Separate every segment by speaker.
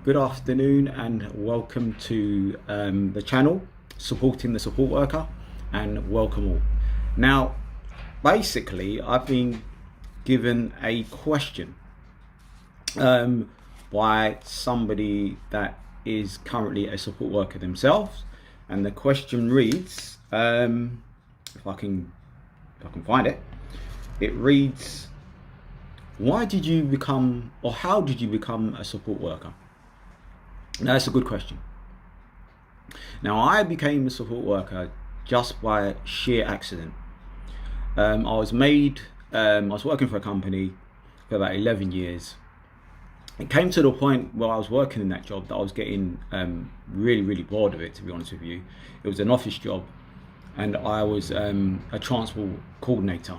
Speaker 1: Good afternoon and welcome to the channel, Supporting the Support Worker, and welcome all. Now, basically, I've been given a question by somebody that is currently a support worker themselves, and the question reads, if I can find it, it reads, why did you become, or how did you become a support worker? Now, that's a good question. Now, I became a support worker just by sheer accident. I was working for a company for about 11 years. It came to the point where I was working in that job that I was getting really bored of it, to be honest with you. It was an office job, and I was a transport coordinator.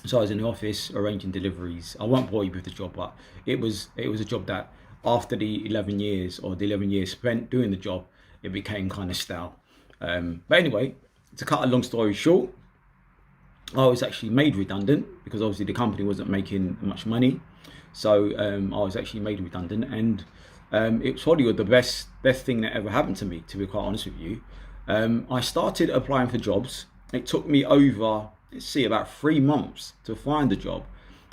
Speaker 1: So I was in the office arranging deliveries. I won't bore you with the job, but it was a job that after the 11 years or the 11 years spent doing the job, it became kind of stale. But anyway, to cut a long story short, I was actually made redundant because obviously the company wasn't making much money. So I was actually made redundant, and it was probably the best thing that ever happened to me, to be quite honest with you. I started applying for jobs. It took me over, about 3 months to find a job.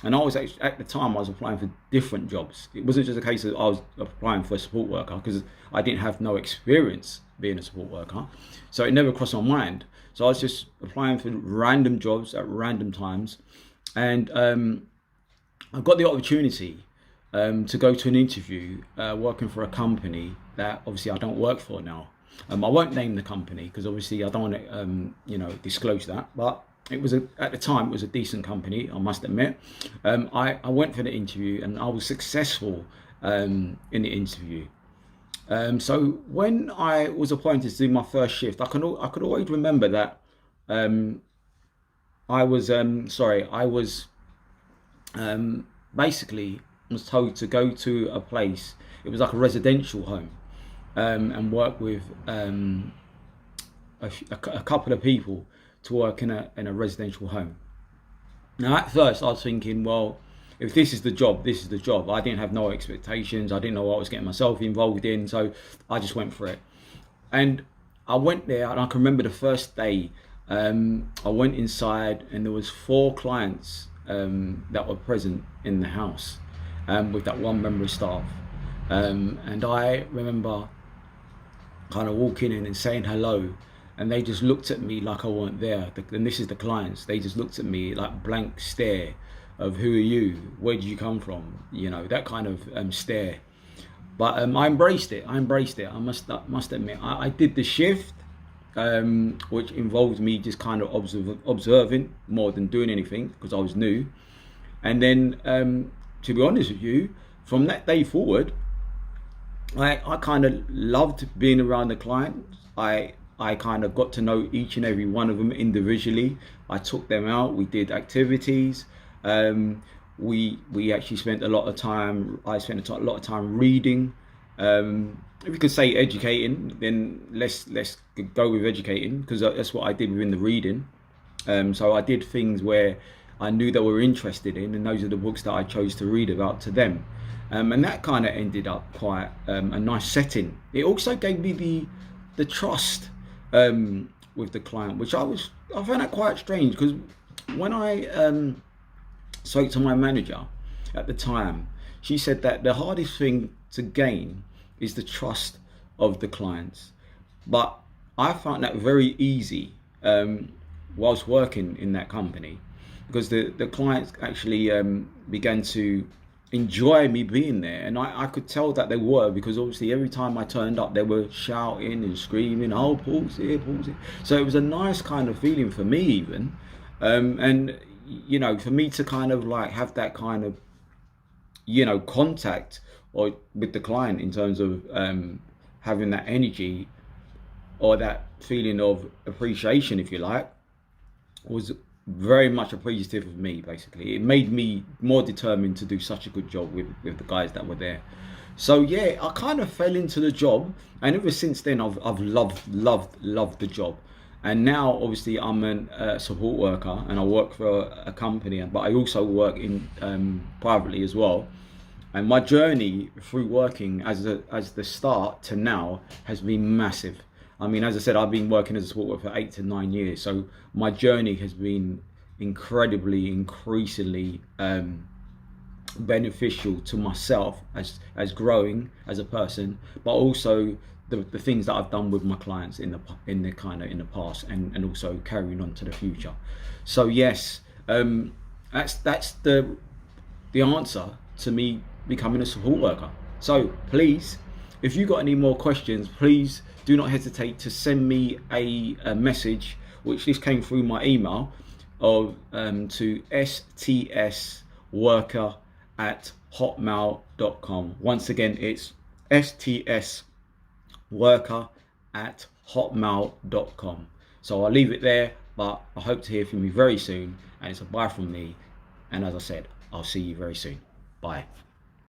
Speaker 1: And I was actually, at the time, I was applying for different jobs. It wasn't just a case of I was applying for a support worker, because I didn't have no experience being a support worker. So it never crossed my mind. So I was just applying for random jobs at random times. And I got the opportunity to go to an interview working for a company that obviously I don't work for now. I won't name the company because obviously I don't want to disclose that. But it was at the time it was a decent company, I must admit. I went for the interview and I was successful in the interview. So when I was appointed to do my first shift, I could always remember that I was basically was told to go to a place. It was like a residential home, and work with a couple of people to work in a residential home. Now, at first, I was thinking, well, if this is the job, this is the job. I didn't have no expectations. I didn't know what I was getting myself involved in, so I just went for it. And I went there, and I can remember the first day. I went inside, and there was 4 clients that were present in the house with that one member of staff. And I remember kind of walking in and saying hello, and they just looked at me like I weren't there. And this is the clients. They just looked at me like blank stare of, who are you? Where did you come from? That kind of stare. But I embraced it. I must admit. I did the shift, which involved me just kind of observing more than doing anything because I was new. And then, to be honest with you, from that day forward, I kind of loved being around the clients. I kind of got to know each and every one of them individually. I took them out. We did activities. We actually spent a lot of time. I spent a lot of time reading. If you could say educating, then let's go with educating, because that's what I did within the reading. So I did things where I knew they were interested in, and those are the books that I chose to read about to them. And that kind of ended up quite a nice setting. It also gave me the trust with the client, which I found that quite strange, because when I spoke to my manager at the time, she said that the hardest thing to gain is the trust of the clients. But I found that very easy whilst working in that company, because the clients actually began to enjoy me being there, and I could tell that they were, because obviously every time I turned up they were shouting and screaming, oh, Paul's here. So it was a nice kind of feeling for me even, and for me to kind of like have that kind of contact or with the client in terms of having that energy or that feeling of appreciation, if you like, was very much appreciative of me. Basically, it made me more determined to do such a good job with the guys that were there. So yeah, I kind of fell into the job, and ever since then I've loved the job. And now obviously I'm a support worker, and I work for a company, but I also work in privately as well. And my journey through working as the start to now has been massive. I mean, as I said, I've been working as a support worker for 8 to 9 years. So my journey has been increasingly beneficial to myself as growing as a person, but also the things that I've done with my clients in the past, and also carrying on to the future. So yes, that's the answer to me becoming a support worker. So please, if you got any more questions, please do not hesitate to send me a message, which this came through my email, to stsworker@hotmail.com. Once again, it's stsworker@hotmail.com. So I'll leave it there, but I hope to hear from you very soon, and it's a bye from me. And as I said, I'll see you very soon. Bye.